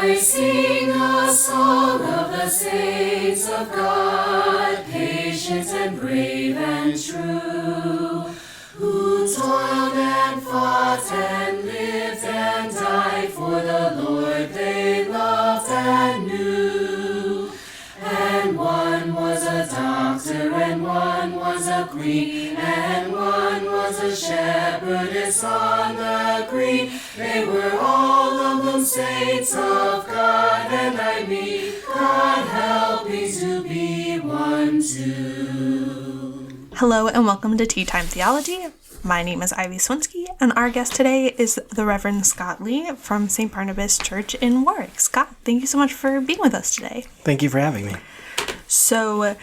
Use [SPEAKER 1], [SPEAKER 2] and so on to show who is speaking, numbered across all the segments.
[SPEAKER 1] I sing a song of the saints of God, patient and brave and true, who toiled and fought and lived and died for the Lord they loved and knew. And one was a doctor, and one was a queen, and one was a shepherdess on the green. They were all of them saints of God, and I mean, God help me to be one too.
[SPEAKER 2] Hello and welcome to Tea Time Theology. My name is Ivy Swinsky, and our guest today is the Reverend Scott Lee from St. Barnabas Church in Warwick. Scott, thank you so much for being with us today.
[SPEAKER 3] Thank you for having me.
[SPEAKER 2] So,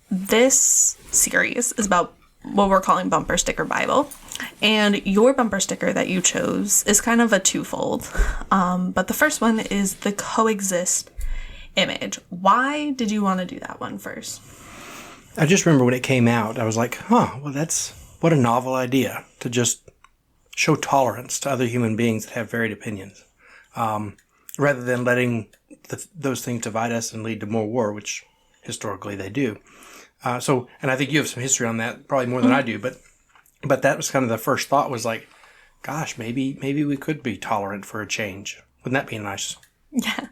[SPEAKER 2] this series is about what we're calling Bumper Sticker Bible, and your bumper sticker that you chose is kind of a twofold, but the first one is the COEXIST image. Why did you want to do that one first?
[SPEAKER 3] I just remember when it came out, I was like, what a novel idea to just show tolerance to other human beings that have varied opinions, rather than letting those things divide us and lead to more war, which historically they do. And I think you have some history on that, probably more than I do, but that was kind of the first thought was like, gosh, maybe we could be tolerant for a change. Wouldn't that be nice?
[SPEAKER 2] Yeah.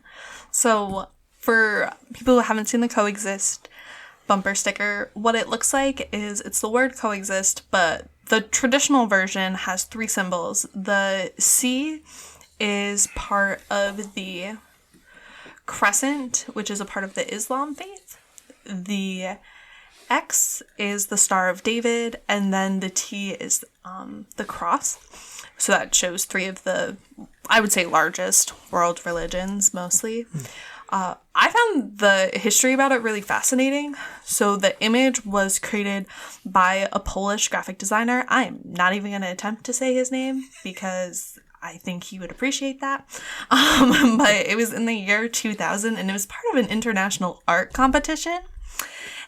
[SPEAKER 2] So for people who haven't seen the COEXIST bumper sticker, what it looks like is it's the word coexist, but the traditional version has three symbols. The C is part of the crescent, which is a part of the Islam faith. The X is the Star of David, and then the T is the cross. So that shows three of the, I would say, largest world religions, mostly. I found the history about it really fascinating. So the image was created by a Polish graphic designer. I am not even going to attempt to say his name because I think he would appreciate that. But it was in the year 2000, and it was part of an international art competition.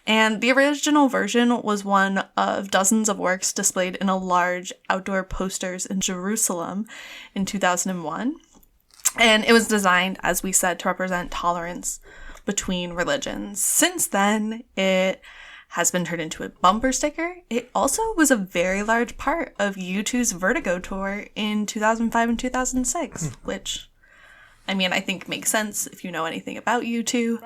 [SPEAKER 2] And the original version was one of dozens of works displayed in a large outdoor posters in Jerusalem in 2001. And it was designed, as we said, to represent tolerance between religions. Since then, it has been turned into a bumper sticker. It also was a very large part of U2's Vertigo tour in 2005 and 2006, which, I mean, I think makes sense if you know anything about U2.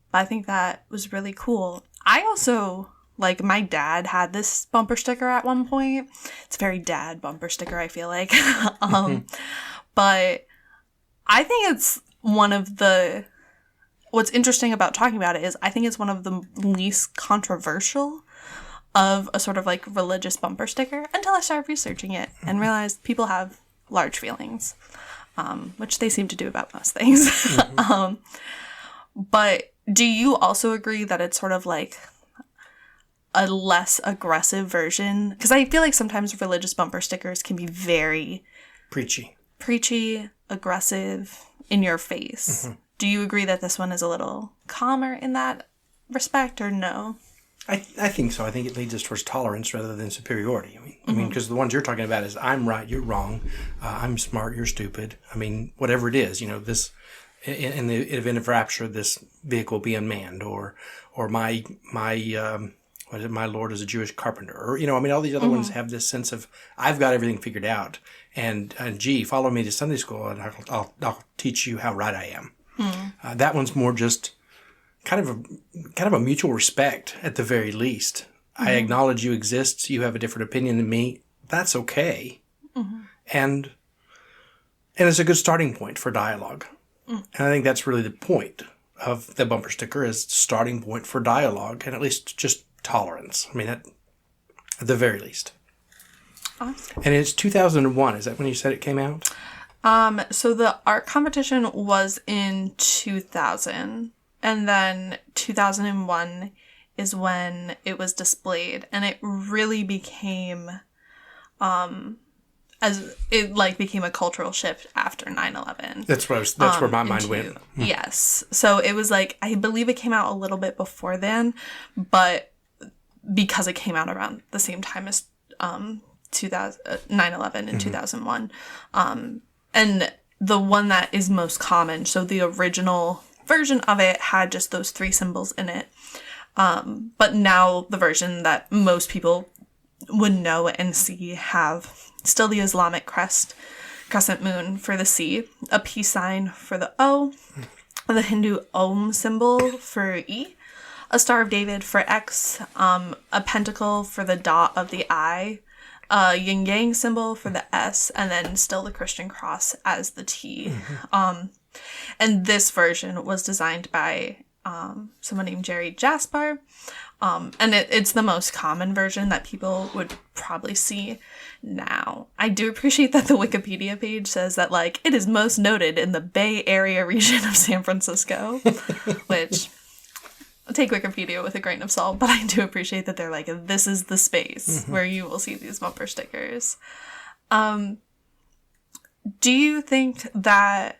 [SPEAKER 2] But I think that was really cool. I also, my dad had this bumper sticker at one point. It's a very dad bumper sticker, I feel like. But I think it's what's interesting about talking about it is I think it's one of the least controversial of a sort of religious bumper sticker until I started researching it and realized people have large feelings, which they seem to do about most things. But do you also agree that it's sort of a less aggressive version? Because I feel like sometimes religious bumper stickers can be very preachy, aggressive, in your face. Mm-hmm. Do you agree that this one is a little calmer in that respect, or no?
[SPEAKER 3] I think so. I think it leads us towards tolerance rather than superiority. I mean, because the ones you're talking about is I'm right, you're wrong, I'm smart, you're stupid. I mean, whatever it is, this in the event of rapture, this vehicle be unmanned, or my Lord is a Jewish carpenter, or all these other ones have this sense of I've got everything figured out, and gee, follow me to Sunday school, and I'll teach you how right I am. That one's more just kind of a mutual respect at the very least. I acknowledge you exist. You have a different opinion than me. That's okay, and it's a good starting point for dialogue. And I think that's really the point of the bumper sticker, is starting point for dialogue, and at least just tolerance. I mean, at the very least.
[SPEAKER 2] Awesome.
[SPEAKER 3] And it's 2001. Is that when you said it came out?
[SPEAKER 2] So the art competition was in 2000, and then 2001 is when it was displayed, and it really became, became a cultural shift after 9/11.
[SPEAKER 3] That's where my mind went.
[SPEAKER 2] Yes. So it was I believe it came out a little bit before then, but because it came out around the same time as 9/11 in 2001. And the one that is most common. So the original version of it had just those 3 symbols in it. But now the version that most people would know and see have still the Islamic crescent moon for the C, a peace sign for the O, the Hindu Om symbol for E, a Star of David for X, a pentacle for the dot of the I, a yin yang symbol for the S, and then still the Christian cross as the T. And this version was designed by someone named Jerry Jaspar. And it's the most common version that people would probably see now. I do appreciate that the Wikipedia page says that, like, it is most noted in the Bay Area region of San Francisco, which I'll take Wikipedia with a grain of salt, but I do appreciate that they're like, this is the space where you will see these bumper stickers. Do you think that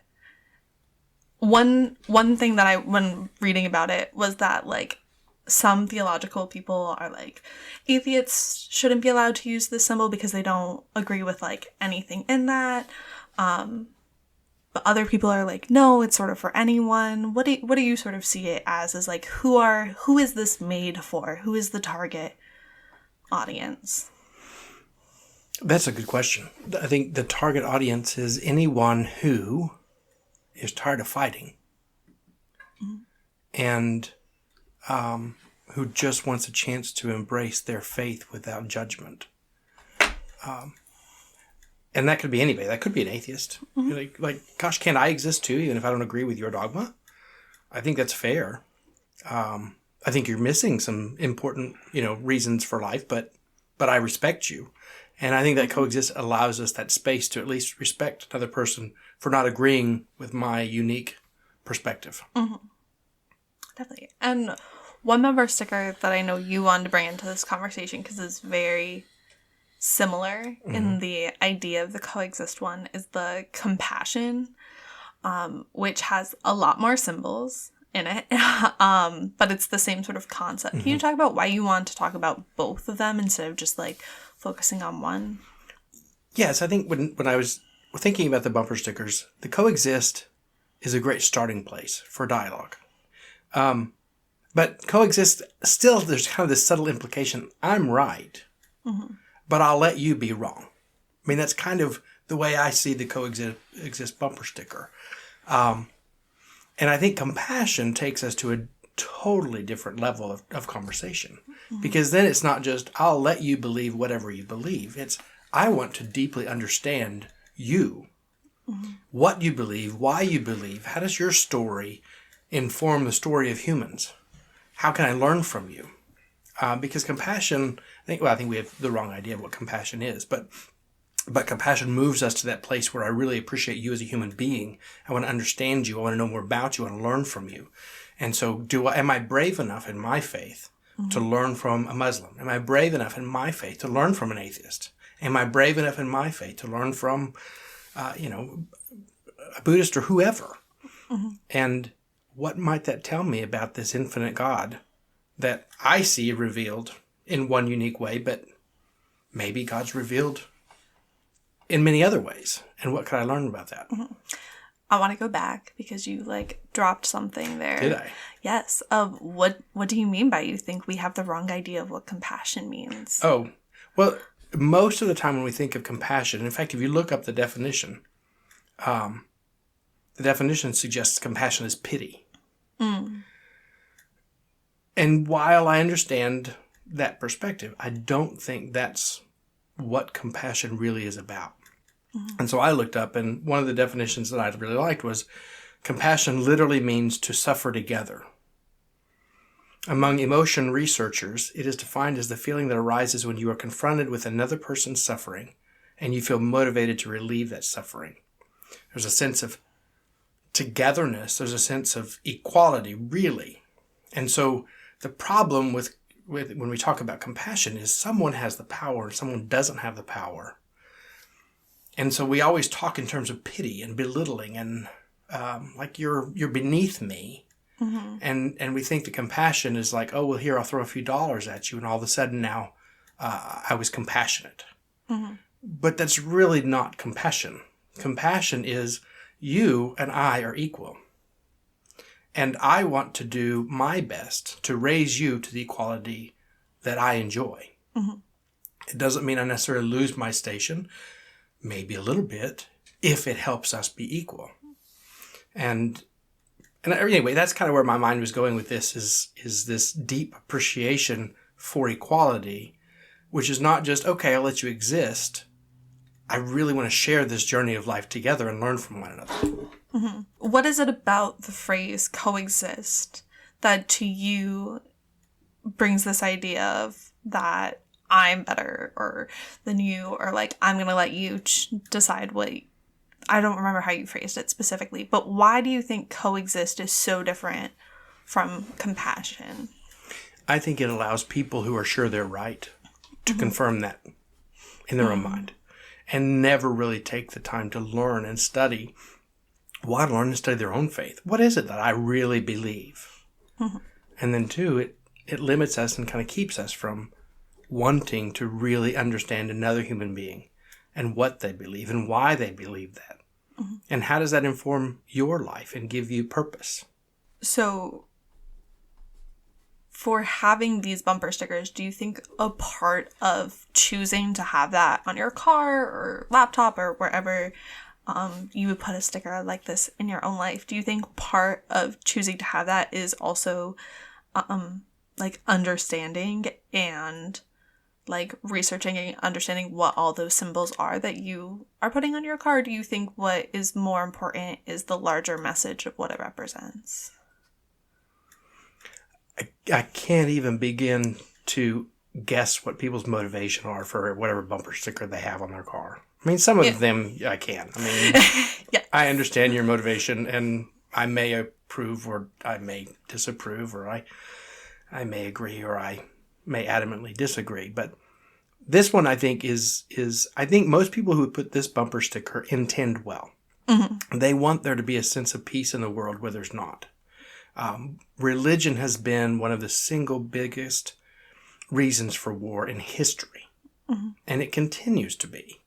[SPEAKER 2] one thing that when reading about it was that, like, some theological people are like, atheists shouldn't be allowed to use this symbol because they don't agree with, like, anything in that. But other people are like, no, it's sort of for anyone. What do you sort of see it as like, who is this made for? Who is the target audience?
[SPEAKER 3] That's a good question. I think the target audience is anyone who is tired of fighting and who just wants a chance to embrace their faith without judgment. And that could be anybody. That could be an atheist. Like, gosh, can I exist too, even if I don't agree with your dogma? I think that's fair. I think you're missing some important, reasons for life, but I respect you. And I think that COEXIST allows us that space to at least respect another person for not agreeing with my unique perspective.
[SPEAKER 2] Definitely. And one member sticker that I know you wanted to bring into this conversation, because it's very similar in the idea of the COEXIST one, is the compassion, which has a lot more symbols in it, but it's the same sort of concept. Can you talk about why you want to talk about both of them instead of just, like, focusing on one?
[SPEAKER 3] Yes, I think when I was thinking about the bumper stickers, the COEXIST is a great starting place for dialogue. But COEXIST, still there's kind of this subtle implication, I'm right, but I'll let you be wrong. I mean, that's kind of the way I see the COEXIST bumper sticker. And I think compassion takes us to a totally different level of conversation. Because then it's not just, I'll let you believe whatever you believe. It's, I want to deeply understand you, what you believe, why you believe. How does your story inform the story of humans? How can I learn from you? Because compassion, I think we have the wrong idea of what compassion is, but compassion moves us to that place where I really appreciate you as a human being. I want to understand you. I want to know more about you. I want to learn from you. And so am I brave enough in my faith to learn from a Muslim? Am I brave enough in my faith to learn from an atheist? Am I brave enough in my faith to learn from, a Buddhist or whoever? And what might that tell me about this infinite God that I see revealed in one unique way, but maybe God's revealed in many other ways? And what could I learn about that?
[SPEAKER 2] I want to go back because you, like, dropped something there.
[SPEAKER 3] Did I?
[SPEAKER 2] Yes. What do you mean by you think we have the wrong idea of what compassion means?
[SPEAKER 3] Oh, well, most of the time when we think of compassion, in fact, if you look up the definition suggests compassion is pity. And while I understand that perspective, I don't think that's what compassion really is about. And so I looked up, and one of the definitions that I really liked was compassion literally means to suffer together. Among emotion researchers, it is defined as the feeling that arises when you are confronted with another person's suffering and you feel motivated to relieve that suffering. There's a sense of togetherness. There's a sense of equality, really. And so the problem with when we talk about compassion is someone has the power and someone doesn't have the power. And so we always talk in terms of pity and belittling and like you're beneath me. And we think that compassion is like, oh, well, here, I'll throw a few dollars at you. And all of a sudden now I was compassionate. But that's really not compassion. Compassion is You and I are equal. And I want to do my best to raise you to the equality that I enjoy.
[SPEAKER 2] Mm-hmm.
[SPEAKER 3] It doesn't mean I necessarily lose my station, maybe a little bit, if it helps us be equal. And anyway, that's kind of where my mind was going with this, is this deep appreciation for equality, which is not just, okay, I'll let you exist. I really want to share this journey of life together and learn from one another.
[SPEAKER 2] Mm-hmm. What is it about the phrase coexist that to you brings this idea of that I'm better or than you, or like, I'm going to let you decide what, I don't remember how you phrased it specifically, but why do you think coexist is so different from compassion?
[SPEAKER 3] I think it allows people who are sure they're right to confirm that in their own mind and never really take the time to learn and study. Why learn and study their own faith? What is it that I really believe? And then two, it limits us and kind of keeps us from wanting to really understand another human being and what they believe and why they believe that. And how does that inform your life and give you purpose?
[SPEAKER 2] So for having these bumper stickers, do you think a part of choosing to have that on your car or laptop or wherever you would put a sticker like this in your own life, do you think part of choosing to have that is also like understanding and like researching and understanding what all those symbols are that you are putting on your car? Do you think what is more important is the larger message of what it represents?
[SPEAKER 3] I can't even begin to guess what people's motivation are for whatever bumper sticker they have on their car. I mean, some of them I can. I mean, I understand your motivation, and I may approve or I may disapprove, or I may agree or I may adamantly disagree. But this one, I think, is I think most people who put this bumper sticker intend well. Mm-hmm. They want there to be a sense of peace in the world where there's not. Religion has been one of the single biggest reasons for war in history. Mm-hmm. And it continues to be.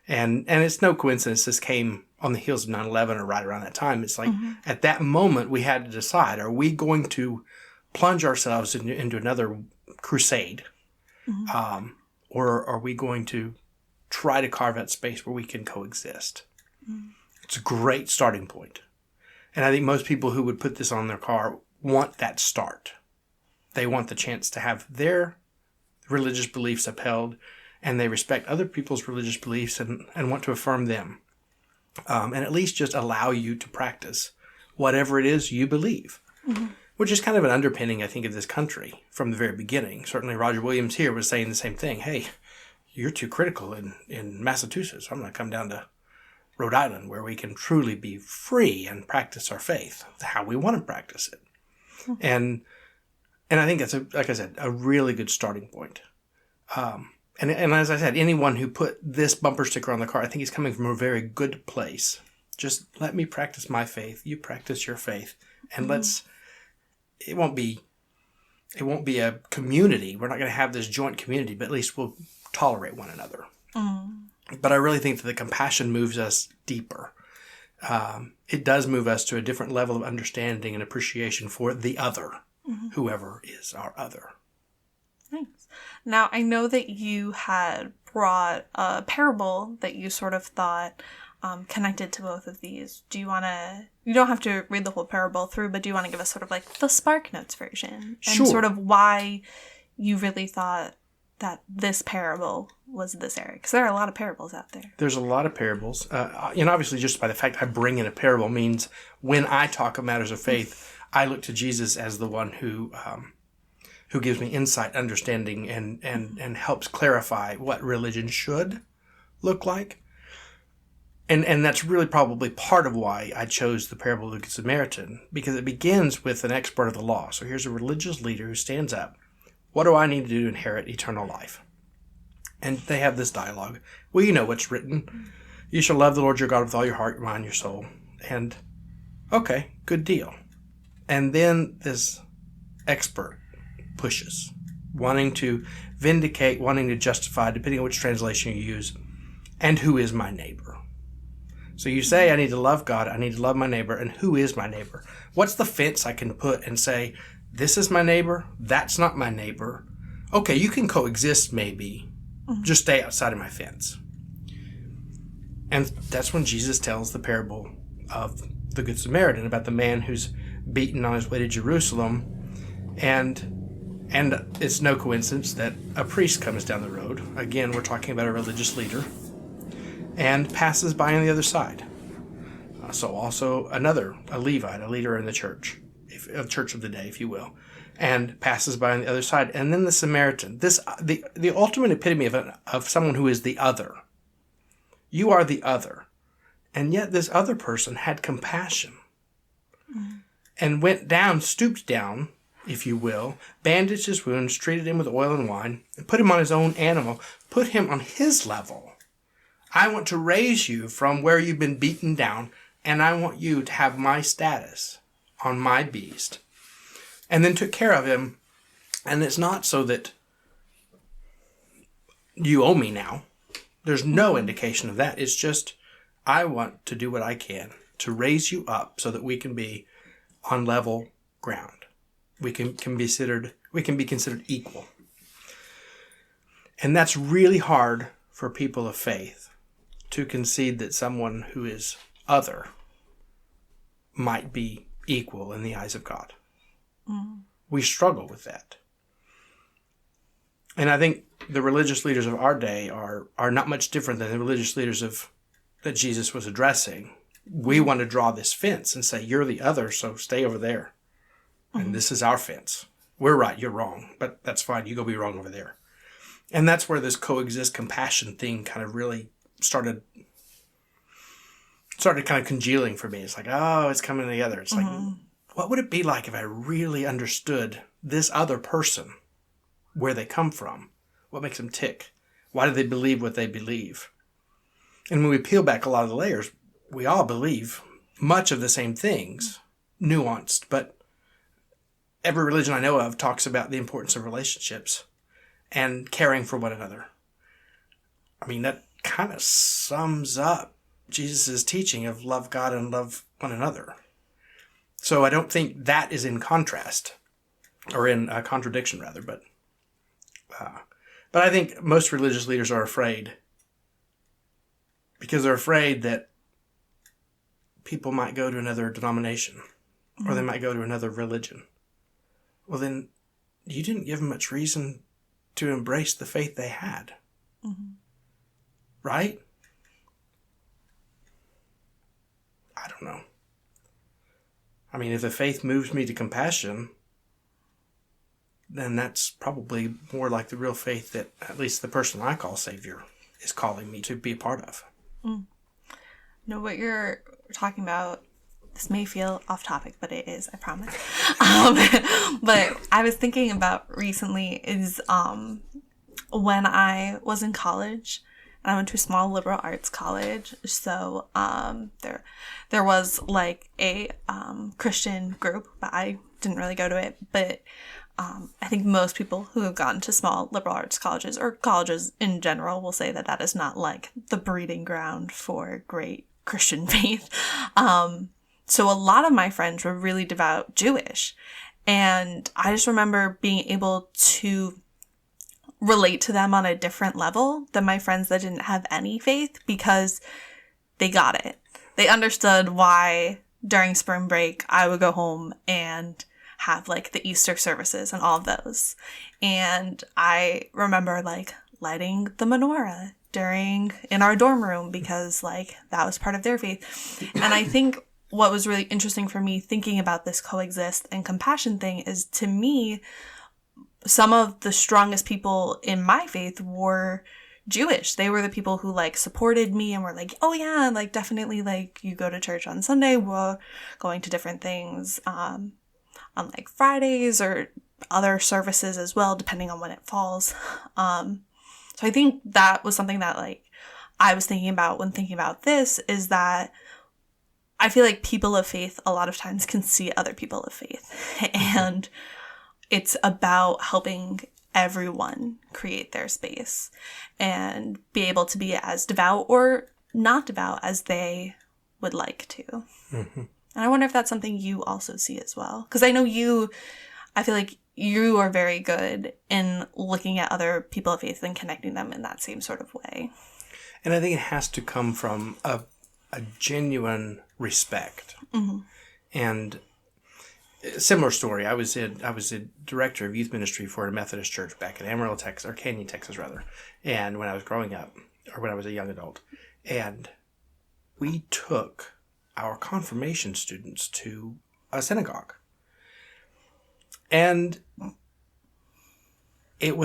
[SPEAKER 3] And it's no coincidence this came on the heels of 9/11 or right around that time. It's like at that moment we had to decide, are we going to plunge ourselves into another crusade? Or are we going to try to carve out space where we can coexist? It's a great starting point. And I think most people who would put this on their car want that start. They want the chance to have their religious beliefs upheld, and they respect other people's religious beliefs and want to affirm them. And at least just allow you to practice whatever it is you believe, which is kind of an underpinning, I think, of this country from the very beginning. Certainly Roger Williams here was saying the same thing. Hey, you're too critical in Massachusetts. I'm going to come down to Rhode Island, where we can truly be free and practice our faith how we want to practice it. And I think that's, like I said, a really good starting point. And as I said, anyone who put this bumper sticker on the car, I think he's coming from a very good place. Just let me practice my faith. You practice your faith. And it won't be a community. We're not going to have this joint community, but at least we'll tolerate one another. But I really think that the compassion moves us deeper. It does move us to a different level of understanding and appreciation for the other, whoever is our other.
[SPEAKER 2] Thanks. Now, I know that you had brought a parable that you sort of thought connected to both of these. Do you want to, you don't have to read the whole parable through, but do you want to give us sort of like the Spark Notes version? And sort of why you really thought that this parable was this area? Because there are a lot of parables out there. There's
[SPEAKER 3] a lot of parables. Obviously, just by the fact I bring in a parable means when I talk of matters of faith, I look to Jesus as the one who gives me insight, understanding, and helps clarify what religion should look like. And that's really probably part of why I chose the parable of the Good Samaritan, because it begins with an expert of the law. So here's a religious leader who stands up. What do I need to do to inherit eternal life? And they have this dialogue. Well, you know what's written. You shall love the Lord your God with all your heart, your mind, your soul. And, okay, good deal. And then this expert pushes, wanting to vindicate, wanting to justify, depending on which translation you use, and who is my neighbor. So you say, I need to love God, I need to love my neighbor, and who is my neighbor? What's the fence I can put and say, this is my neighbor, that's not my neighbor? Okay, you can coexist maybe, just stay outside of my fence. And that's when Jesus tells the parable of the Good Samaritan about the man who's beaten on his way to Jerusalem. And it's no coincidence that a priest comes down the road. Again, we're talking about a religious leader. And passes by on the other side. So also a Levite, a leader in the church, a church of the day, if you will, and passes by on the other side. And then the Samaritan, the ultimate epitome of someone who is the other. You are the other. And yet this other person had compassion and went down, stooped down, if you will, bandaged his wounds, treated him with oil and wine, and put him on his own animal, put him on his level. I want to raise you from where you've been beaten down, and I want you to have my status on my beast. And then took care of him. And it's not so that you owe me now. There's no indication of that. It's just, I want to do what I can to raise you up so that we can be on level ground. We can be considered equal. And that's really hard for people of faith, to concede that someone who is other might be equal in the eyes of God. We struggle with that. And I think the religious leaders of our day are not much different than the religious leaders that Jesus was addressing. We want to draw this fence and say, you're the other, so stay over there. And this is our fence. We're right, you're wrong, but that's fine. You go be wrong over there. And that's where this coexist compassion thing kind of really started kind of congealing for me. It's like, oh, it's coming together. It's like, what would it be like if I really understood this other person, where they come from, what makes them tick? Why do they believe what they believe? And when we peel back a lot of the layers, we all believe much of the same things, nuanced, but every religion I know of talks about the importance of relationships and caring for one another. I mean, that kind of sums up Jesus' teaching of love God and love one another. So I don't think that is in contrast, or in contradiction rather, but I think most religious leaders are afraid, because they're afraid that people might go to another denomination, or they might go to another religion. Well, then you didn't give them much reason to embrace the faith they had. Right? I don't know. I mean, if the faith moves me to compassion, then that's probably more like the real faith that at least the person I call Savior is calling me to be a part of.
[SPEAKER 2] No, what you're talking about, this may feel off topic, but it is, I promise. But I was thinking about recently is when I was in college, and I went to a small liberal arts college. So there was like a Christian group, but I didn't really go to it. But I think most people who have gone to small liberal arts colleges, or colleges in general, will say that that is not like the breeding ground for great Christian faith. So a lot of my friends were really devout Jewish. And I just remember being able to relate to them on a different level than my friends that didn't have any faith, because they got it. They understood why during spring break I would go home and have like the Easter services and all of those. And I remember like lighting the menorah in our dorm room, because like that was part of their faith. And I think what was really interesting for me thinking about this coexist and compassion thing is, to me, some of the strongest people in my faith were Jewish. They were the people who like supported me and were like, oh yeah, like definitely, like you go to church on Sunday, we're going to different things on like Fridays or other services as well, depending on when it falls. So I think that was something that like I was thinking about when thinking about this, is that I feel like people of faith a lot of times can see other people of faith, and it's about helping everyone create their space and be able to be as devout or not devout as they would like to. Mm-hmm. And I wonder if that's something you also see as well. Because I know I feel like you are very good in looking at other people of faith and connecting them in that same sort of way.
[SPEAKER 3] And I think it has to come from a genuine respect. Mm-hmm. And a similar story. I was a director of youth ministry for a Methodist church back in Amarillo, Texas, or Canyon, Texas, rather. And when I was growing up, or when I was a young adult, and we took our confirmation students to a synagogue. And it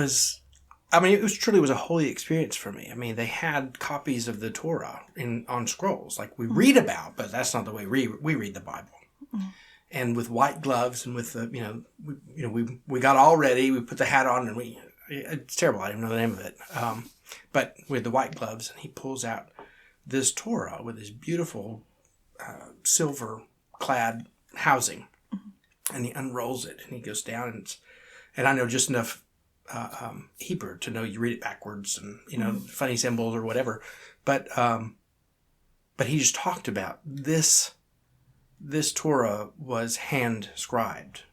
[SPEAKER 3] truly was a holy experience for me. I mean, they had copies of the Torah on scrolls, like we read about, but that's not the way we read the Bible. Mm-hmm. And with white gloves and with the, we got all ready. We put the hat on and it's terrible. I don't know the name of it. But with the white gloves, and he pulls out this Torah with this beautiful silver-clad housing, mm-hmm. and he unrolls it, and he goes down, and I know just enough Hebrew to know you read it backwards, and mm-hmm. funny symbols or whatever, but he just talked about this Torah was hand scribed,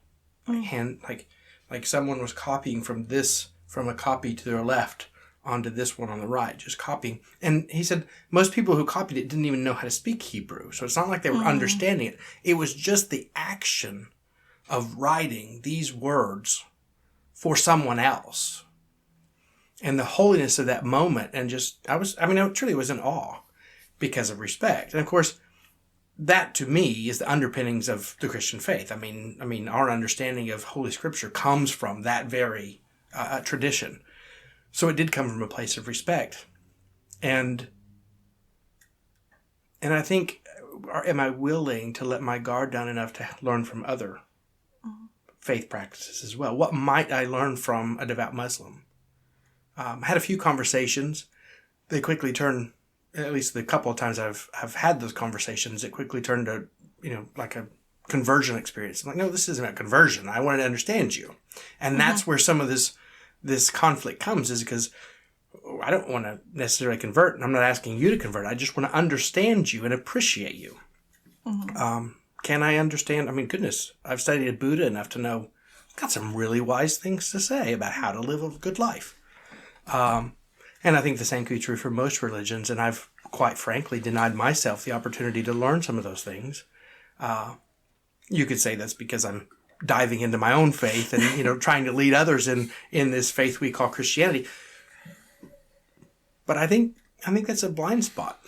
[SPEAKER 3] like someone was copying from a copy to their left onto this one on the right, just copying. And he said most people who copied it didn't even know how to speak Hebrew. So it's not like they were understanding it. It was just the action of writing these words for someone else. And the holiness of that moment. And I truly was in awe because of respect. And of course, that to me is the underpinnings of the Christian faith. I mean, our understanding of Holy Scripture comes from that very tradition. So it did come from a place of respect. And I think, am I willing to let my guard down enough to learn from other faith practices as well? What might I learn from a devout Muslim? I had a few conversations. They quickly turned, at least the couple of times I've had those conversations, it quickly turned to, like a conversion experience. I'm like, no, this isn't about conversion. I want to understand you. And that's where some of this conflict comes, is because I don't want to necessarily convert, and I'm not asking you to convert. I just want to understand you and appreciate you. Mm-hmm. Can I understand? I mean, goodness, I've studied Buddha enough to know I've got some really wise things to say about how to live a good life. And I think the same could be true for most religions, and I've quite frankly denied myself the opportunity to learn some of those things. You could say that's because I'm diving into my own faith and, trying to lead others in this faith we call Christianity. But I think that's a blind spot.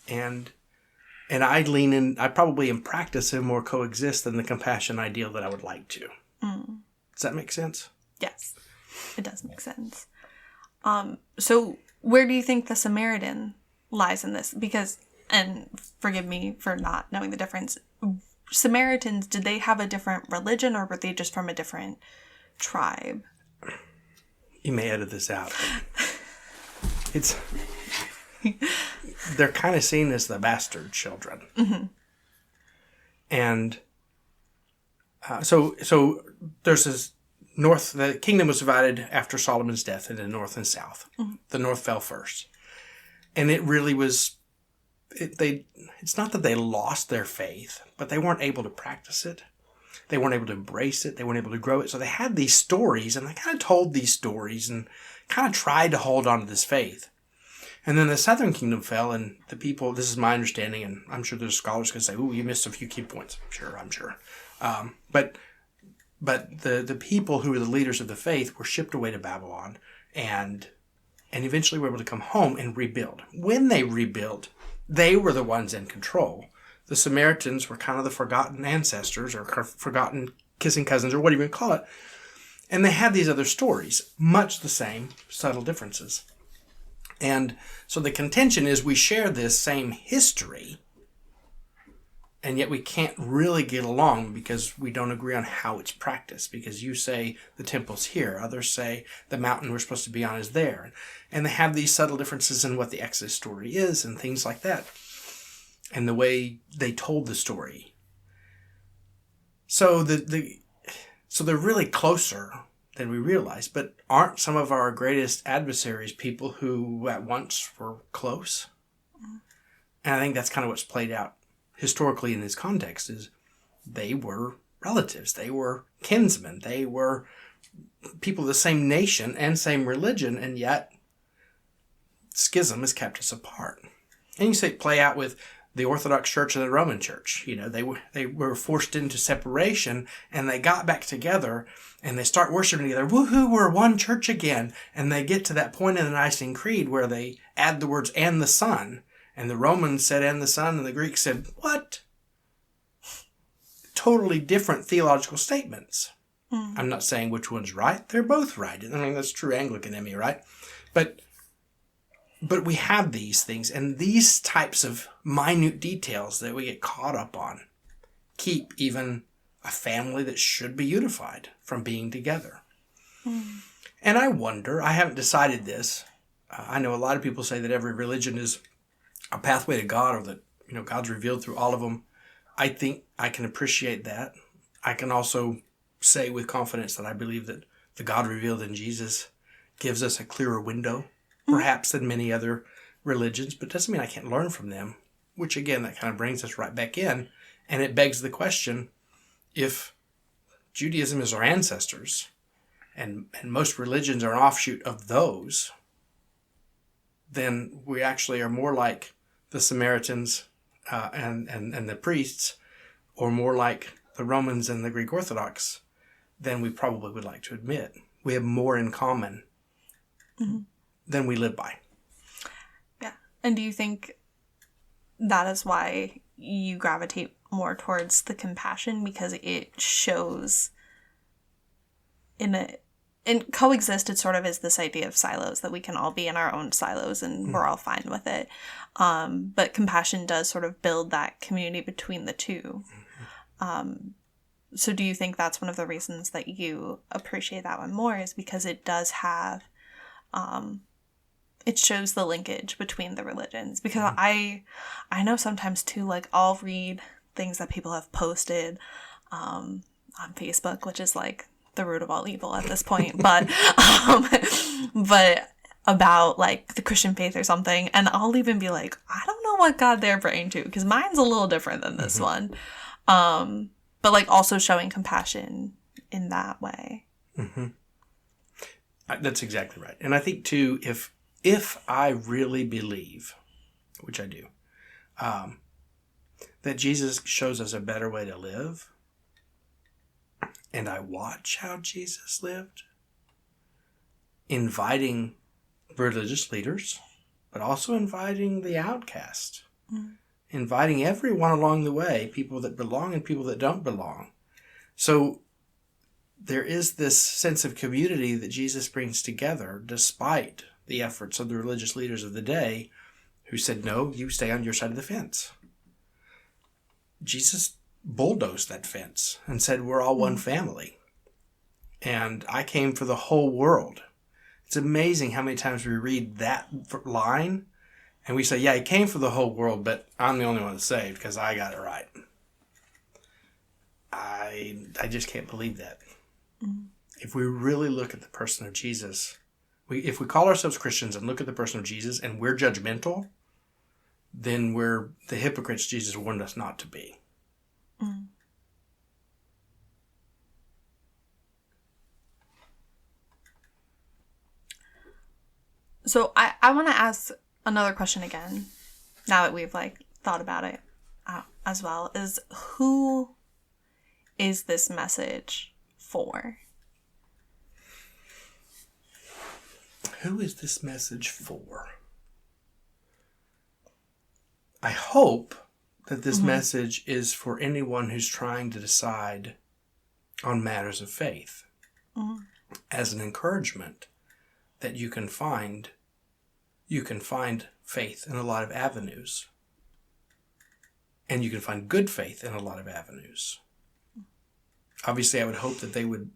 [SPEAKER 3] And I lean in, I probably in practice have more coexist than the compassion ideal that I would like to. Does that make sense?
[SPEAKER 2] Yes, it does make sense. So where do you think the Samaritan lies in this? Because, and forgive me for not knowing the difference, Samaritans, did they have a different religion, or were they just from a different tribe?
[SPEAKER 3] You may edit this out. They're kind of seen as the bastard children. Mm-hmm. And so there's this north, the kingdom was divided after Solomon's death into north and south. Mm-hmm. The north fell first. And it really was, it's not that they lost their faith, but they weren't able to practice it. They weren't able to embrace it. They weren't able to grow it. So they had these stories, and they kind of told these stories and kind of tried to hold on to this faith. And then the southern kingdom fell, and the people, this is my understanding, and I'm sure there's scholars going to say, ooh, you missed a few key points. I'm sure. But the people who were the leaders of the faith were shipped away to Babylon and eventually were able to come home and rebuild. When they rebuilt, they were the ones in control. The Samaritans were kind of the forgotten ancestors, or forgotten kissing cousins, or whatever you call it. And they had these other stories, much the same, subtle differences. And so the contention is we share this same history, and yet we can't really get along because we don't agree on how it's practiced. Because you say the temple's here, others say the mountain we're supposed to be on is there. And they have these subtle differences in what the Exodus story is and things like that, and the way they told the story. So they're really closer than we realize, but aren't some of our greatest adversaries people who at once were close? And I think that's kind of what's played out historically in this context is they were relatives. They were kinsmen. They were people of the same nation and same religion, and yet schism has kept us apart. And you say play out with the Orthodox Church and the Roman Church. You know, they were forced into separation, and they got back together, and they start worshiping together. Woohoo, we're one church again. And they get to that point in the Nicene Creed where they add the words "and the Son," and the Romans said "and the Son," and the Greeks said, "What?" Totally different theological statements. I'm not saying which one's right. They're both right. I mean, that's true Anglican in me, right? But we have these things, and these types of minute details that we get caught up on keep even a family that should be unified from being together. And I wonder, I haven't decided this. I know a lot of people say that every religion is a pathway to God, or that, you know, God's revealed through all of them. I think I can appreciate that. I can also say with confidence that I believe that the God revealed in Jesus gives us a clearer window, perhaps, than many other religions, but doesn't mean I can't learn from them, which again, that kind of brings us right back in. And it begs the question, if Judaism is our ancestors, and most religions are an offshoot of those, then we actually are more like the Samaritans and the priests, or more like the Romans and the Greek Orthodox, than we probably would like to admit. We have more in common than we live by.
[SPEAKER 2] Yeah. And do you think that is why you gravitate more towards the compassion? Because it shows in COEXIST, it sort of is this idea of silos, that we can all be in our own silos and we're all fine with it. But compassion does sort of build that community between the two. So do you think that's one of the reasons that you appreciate that one more, is because it does have, it shows the linkage between the religions? Because I know sometimes too, like, I'll read things that people have posted on Facebook, which is like the root of all evil at this point, but about like the Christian faith or something, and I'll even be like, I don't know what God they're praying to, because mine's a little different than this one. But like also showing compassion in that way.
[SPEAKER 3] That's exactly right. And I think too, if I really believe, which I do, that Jesus shows us a better way to live, and I watch how Jesus lived, inviting religious leaders, but also inviting the outcast, inviting everyone along the way, people that belong and people that don't belong. So there is this sense of community that Jesus brings together, despite the efforts of the religious leaders of the day who said, no, you stay on your side of the fence. Jesus bulldozed that fence and said, we're all one family. And I came for the whole world. It's amazing how many times we read that line and we say, yeah, he came for the whole world, but I'm the only one that's saved because I got it right. I just can't believe that. If we really look at the person of Jesus, if we call ourselves Christians and look at the person of Jesus and we're judgmental, then we're the hypocrites Jesus warned us not to be.
[SPEAKER 2] So I want to ask another question again, now that we've like thought about it as well, is who is this message for?
[SPEAKER 3] Who is this message for? I hope that this message is for anyone who's trying to decide on matters of faith, as an encouragement that you can find faith in a lot of avenues, and you can find good faith in a lot of avenues. Obviously, I would hope that they would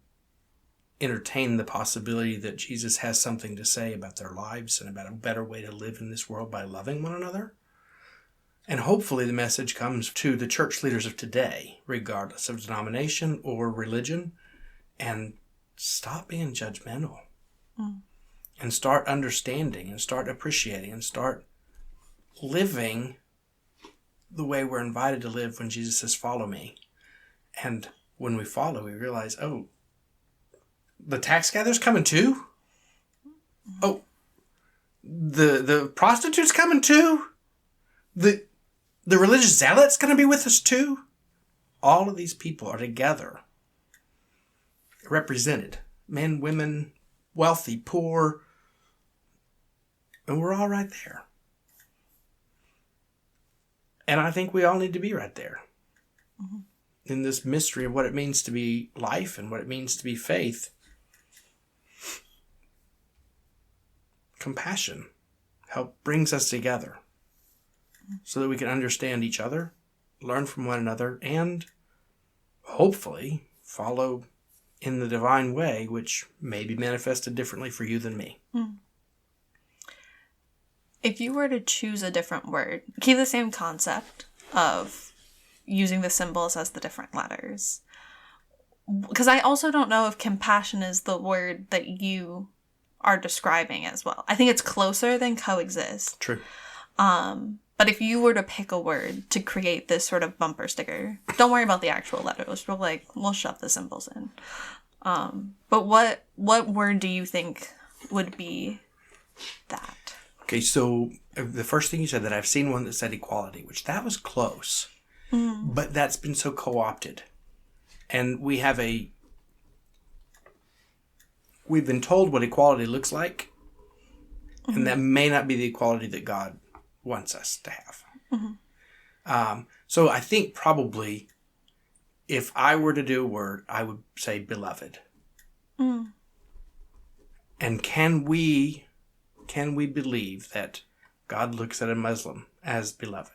[SPEAKER 3] entertain the possibility that Jesus has something to say about their lives and about a better way to live in this world by loving one another. And hopefully the message comes to the church leaders of today, regardless of denomination or religion, and stop being judgmental. And start understanding and start appreciating and start living the way we're invited to live when Jesus says, follow me. And when we follow, we realize, oh, the tax gatherer's coming too? Oh, the prostitute's coming too? The religious zealot's going to be with us too? All of these people are together, represented. Men, women, wealthy, poor. And we're all right there. And I think we all need to be right there. Mm-hmm. In this mystery of what it means to be life and what it means to be faith. Compassion brings us together so that we can understand each other, learn from one another, and hopefully follow in the divine way, which may be manifested differently for you than me.
[SPEAKER 2] If you were to choose a different word, keep the same concept of using the symbols as the different letters. Because I also don't know if compassion is the word that you are describing as well. I think it's closer than coexist.
[SPEAKER 3] True.
[SPEAKER 2] But if you were to pick a word to create this sort of bumper sticker, don't worry about the actual letters. We'll shove the symbols in. But what word do you think would be that?
[SPEAKER 3] Okay, so the first thing you said, that I've seen one that said equality, which that was close. But that's been so co-opted. And we've been told what equality looks like. And that may not be the equality that God wants us to have. So I think probably if I were to do a word, I would say beloved. And can we believe that God looks at a Muslim as beloved?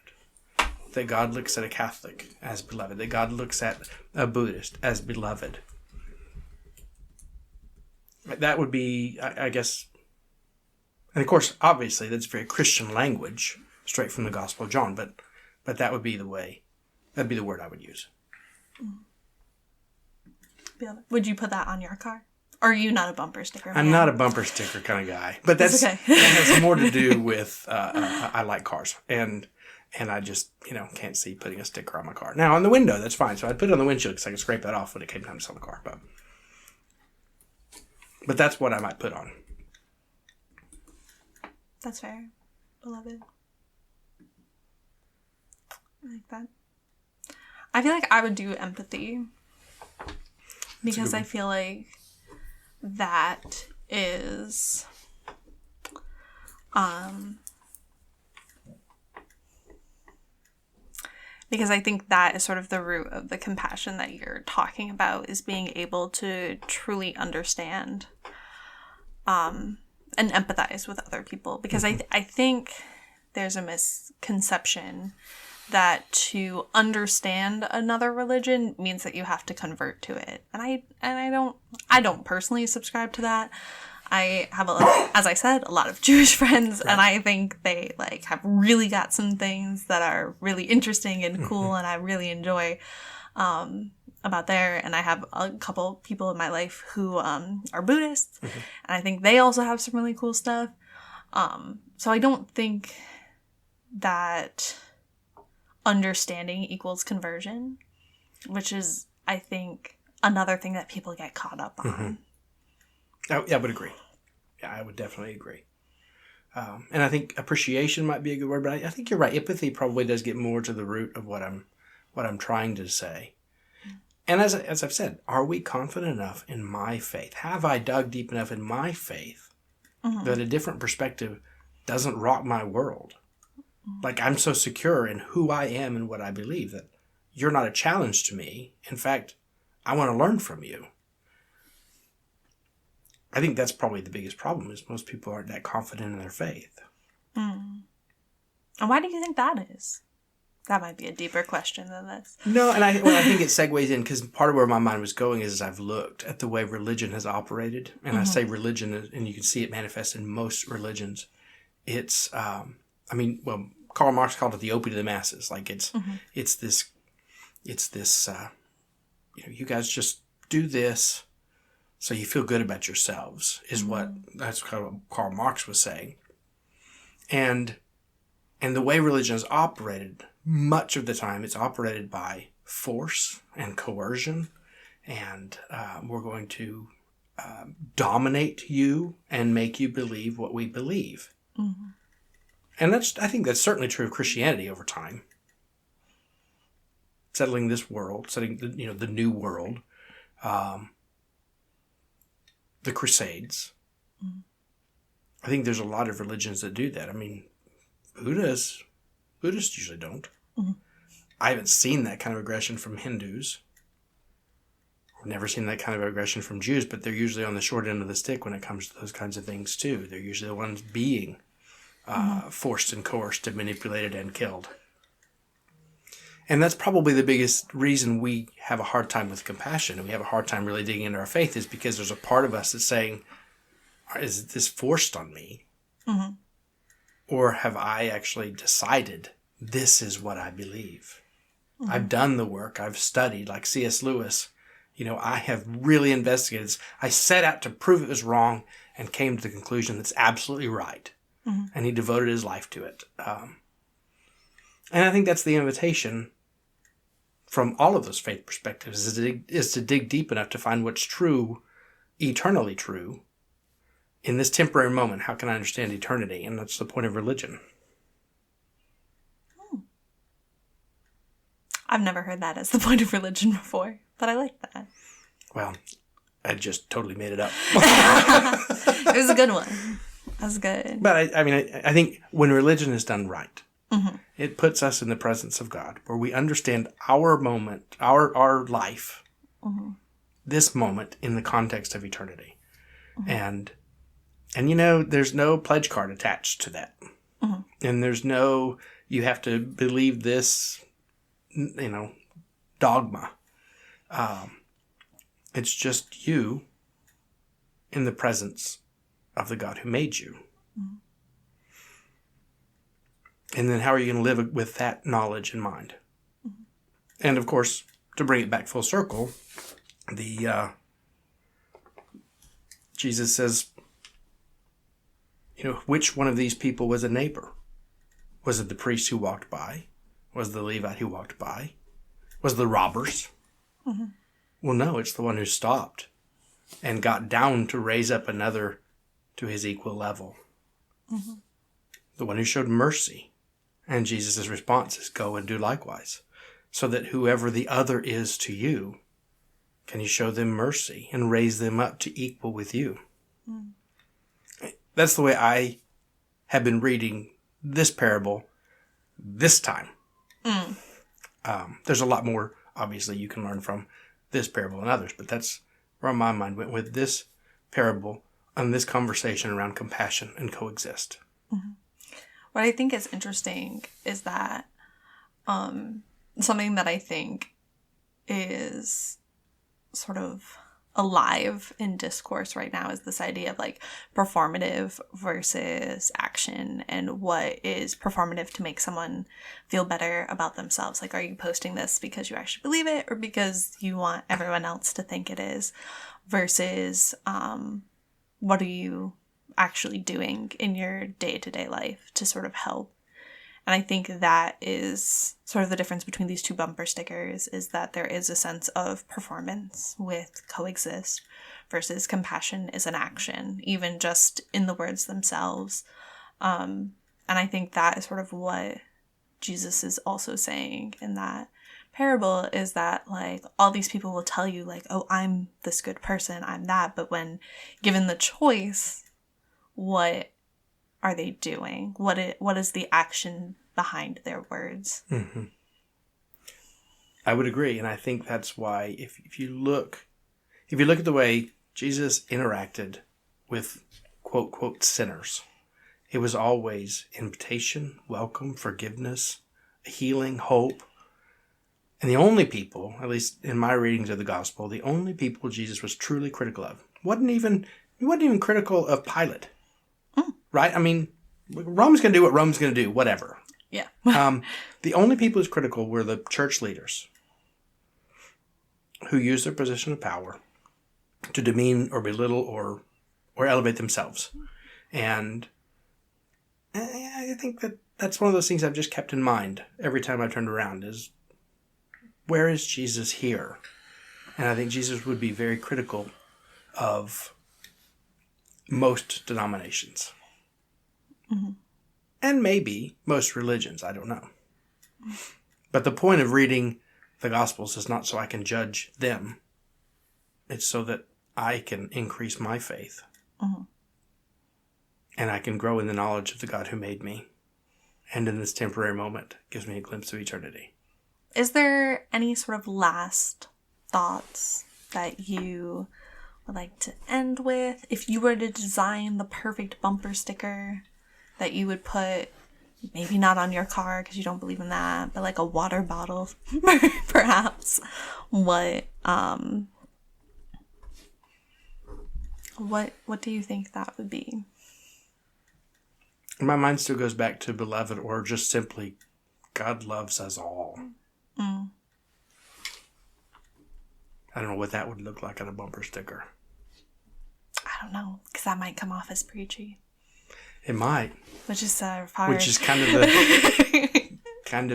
[SPEAKER 3] That God looks at a Catholic as beloved? That God looks at a Buddhist as beloved? That would be, I guess, and of course, obviously, that's very Christian language, straight from the Gospel of John, but that would be the way, that'd be the word I would use.
[SPEAKER 2] Would you put that on your car? Or are you not a bumper sticker man?
[SPEAKER 3] I'm not a bumper sticker kind of guy, but
[SPEAKER 2] That's okay.
[SPEAKER 3] that has more to do with, I like cars, and I just, can't see putting a sticker on my car. Now, on the window, that's fine, so I'd put it on the windshield because I could scrape that off when it came time to sell the car, but that's what I might put on.
[SPEAKER 2] That's fair. Beloved. I like that. I feel like I would do empathy. Because I feel like that is... because I think that is sort of the root of the compassion that you're talking about, is being able to truly understand and empathize with other people. Because I think there's a misconception that to understand another religion means that you have to convert to it. And I don't personally subscribe to that. I have, as I said, a lot of Jewish friends, and I think they have really got some things that are really interesting and cool, and I really enjoy about there. And I have a couple people in my life who are Buddhists, and I think they also have some really cool stuff. So I don't think that understanding equals conversion, which is, I think, another thing that people get caught up on.
[SPEAKER 3] I would agree. Yeah, I would definitely agree. And I think appreciation might be a good word, but I think you're right. Empathy probably does get more to the root of what I'm trying to say. And as I've said, are we confident enough in my faith? Have I dug deep enough in my faith that a different perspective doesn't rock my world? Like, I'm so secure in who I am and what I believe that you're not a challenge to me. In fact, I want to learn from you. I think that's probably the biggest problem, is most people aren't that confident in their faith.
[SPEAKER 2] And why do you think that is? That might be a deeper question than this.
[SPEAKER 3] No, and I think it segues in, because part of where my mind was going is, as I've looked at the way religion has operated, and I say religion, and you can see it manifest in most religions. It's, Karl Marx called it the opiate of the masses. Like, it's this, you guys just do this so you feel good about yourselves, that's kind of what Karl Marx was saying. And And the way religion is operated, much of the time, it's operated by force and coercion. And we're going to dominate you and make you believe what we believe. Mm-hmm. And I think that's certainly true of Christianity over time. Settling this world, setting the new world, the Crusades. Mm-hmm. I think there's a lot of religions that do that. I mean, Buddhists usually don't. Mm-hmm. I haven't seen that kind of aggression from Hindus. I've never seen that kind of aggression from Jews, but they're usually on the short end of the stick when it comes to those kinds of things too. They're usually the ones being forced and coerced and manipulated and killed. And that's probably the biggest reason we have a hard time with compassion and we have a hard time really digging into our faith, is because there's a part of us that's saying, is this forced on me? Mm-hmm. Or have I actually decided this is what I believe? Mm-hmm. I've done the work. I've studied, like C.S. Lewis. I have really investigated this. I set out to prove it was wrong and came to the conclusion that's absolutely right. Mm-hmm. And he devoted his life to it. And I think that's the invitation from all of those faith perspectives, is to dig deep enough to find what's true, eternally true, in this temporary moment. How can I understand eternity? And that's the point of religion.
[SPEAKER 2] I've never heard that as the point of religion before, but I like that.
[SPEAKER 3] Well, I just totally made it up.
[SPEAKER 2] It was a good one. That was good.
[SPEAKER 3] But I think when religion is done right, mm-hmm. it puts us in the presence of God, where we understand our moment, our life, mm-hmm. this moment in the context of eternity. Mm-hmm. And there's no pledge card attached to that. Mm-hmm. And there's no, you have to believe this, dogma. It's just you in the presence of the God who made you. Mm-hmm. And then how are you going to live with that knowledge in mind? Mm-hmm. And of course, to bring it back full circle, Jesus says, which one of these people was a neighbor? Was it the priest who walked by? Was it the Levite who walked by? Was it the robbers? Mm-hmm. Well, no, it's the one who stopped and got down to raise up another to his equal level. Mm-hmm. The one who showed mercy. And Jesus' response is, go and do likewise. So that whoever the other is to you, can you show them mercy and raise them up to equal with you? Mm. That's the way I have been reading this parable this time. Mm. There's a lot more, obviously, you can learn from this parable and others, but that's where my mind went with this parable and this conversation around compassion and coexist.
[SPEAKER 2] Mm-hmm. What I think is interesting is that something that I think is sort of alive in discourse right now is this idea of performative versus action, and what is performative to make someone feel better about themselves. Are you posting this because you actually believe it or because you want everyone else to think it is, versus what are you actually doing in your day-to-day life to sort of help. And I think that is sort of the difference between these two bumper stickers, is that there is a sense of performance with coexist versus compassion is an action, even just in the words themselves. And I think that is sort of what Jesus is also saying in that parable, is that all these people will tell you oh, I'm this good person, I'm that. But when given the choice, what are they doing? What is the action behind their words?
[SPEAKER 3] Mm-hmm. I would agree, and I think that's why if you look at the way Jesus interacted with quote quote sinners, it was always invitation, welcome, forgiveness, healing, hope. And the only people, at least in my readings of the gospel, the only people Jesus was truly critical of he wasn't even critical of Pilate. Right? I mean, Rome's going to do what Rome's going to do, whatever.
[SPEAKER 2] Yeah.
[SPEAKER 3] The only people who's critical were the church leaders who used their position of power to demean or belittle or elevate themselves. And I think that's one of those things I've just kept in mind every time I turned around is, where is Jesus here? And I think Jesus would be very critical of most denominations. Mm-hmm. And maybe most religions, I don't know. But the point of reading the Gospels is not so I can judge them. It's so that I can increase my faith. Mm-hmm. And I can grow in the knowledge of the God who made me. And in this temporary moment, gives me a glimpse of eternity.
[SPEAKER 2] Is there any sort of last thoughts that you would like to end with? If you were to design the perfect bumper sticker that you would put, maybe not on your car because you don't believe in that, but like a water bottle, perhaps, what do you think that would be?
[SPEAKER 3] My mind still goes back to beloved, or just simply, God loves us all. Mm. I don't know what that would look like on a bumper sticker.
[SPEAKER 2] I don't know, because that might come off as preachy.
[SPEAKER 3] It might.
[SPEAKER 2] Which is hard.
[SPEAKER 3] Which is kind of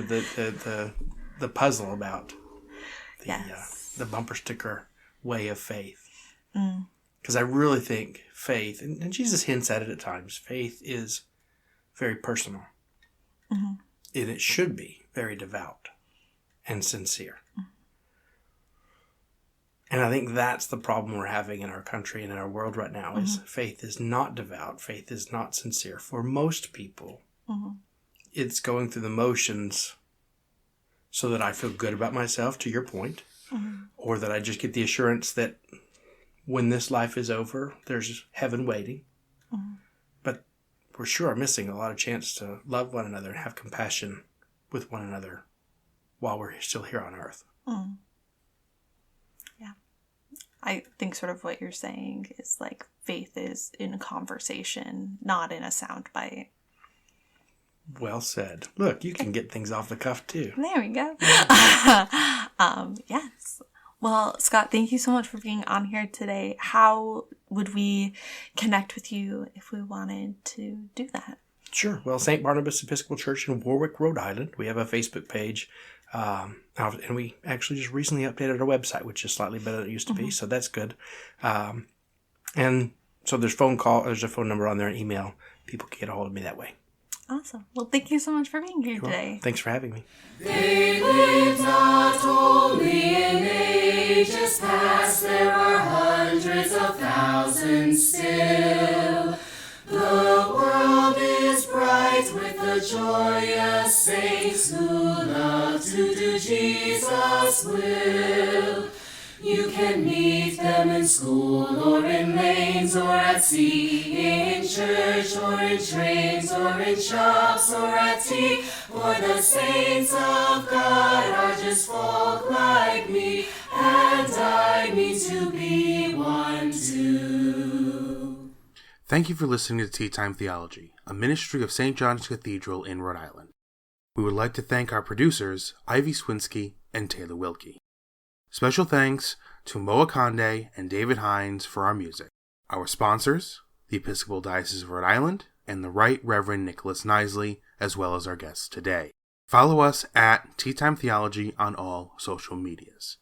[SPEAKER 3] the puzzle about the bumper sticker way of faith. Because I really think faith, and Jesus hints at it at times, faith is very personal. Mm-hmm. And it should be very devout and sincere. Mm-hmm. And I think that's the problem we're having in our country and in our world right now, is faith is not devout. Faith is not sincere. For most people, it's going through the motions so that I feel good about myself, to your point, or that I just get the assurance that when this life is over, there's heaven waiting. But we're sure missing a lot of chance to love one another and have compassion with one another while we're still here on earth.
[SPEAKER 2] Yeah. I think sort of what you're saying is like faith is in a conversation, not in a soundbite.
[SPEAKER 3] Well said. Look, you can get things off the cuff too.
[SPEAKER 2] There we go. Yes. Well, Scott, thank you so much for being on here today. How would we connect with you if we wanted to do that?
[SPEAKER 3] Sure. Well, St. Barnabas Episcopal Church in Warwick, Rhode Island. We have a Facebook page. And we actually just recently updated our website, which is slightly better than it used to be. So that's good. And so there's a phone number on there and email. People can get a hold of me that way.
[SPEAKER 2] Awesome. Well, thank you so much for being here today.
[SPEAKER 3] Well, thanks for having me.
[SPEAKER 1] They lived not only in ages past, there are hundreds of thousands still. The world is bright with the joyous saints who love to do Jesus' will. You can meet them in school or in lanes or at sea, in church or in trains or in shops or at tea. For the saints of God are just folk like me, and I mean to be one too.
[SPEAKER 4] Thank you for listening to Tea Time Theology, a ministry of St. John's Cathedral in Rhode Island. We would like to thank our producers, Ivy Swinsky and Taylor Wilkie. Special thanks to Moa Conde and David Hines for our music. Our sponsors, the Episcopal Diocese of Rhode Island and the Right Reverend Nicholas Knisley, as well as our guests today. Follow us at Tea Time Theology on all social medias.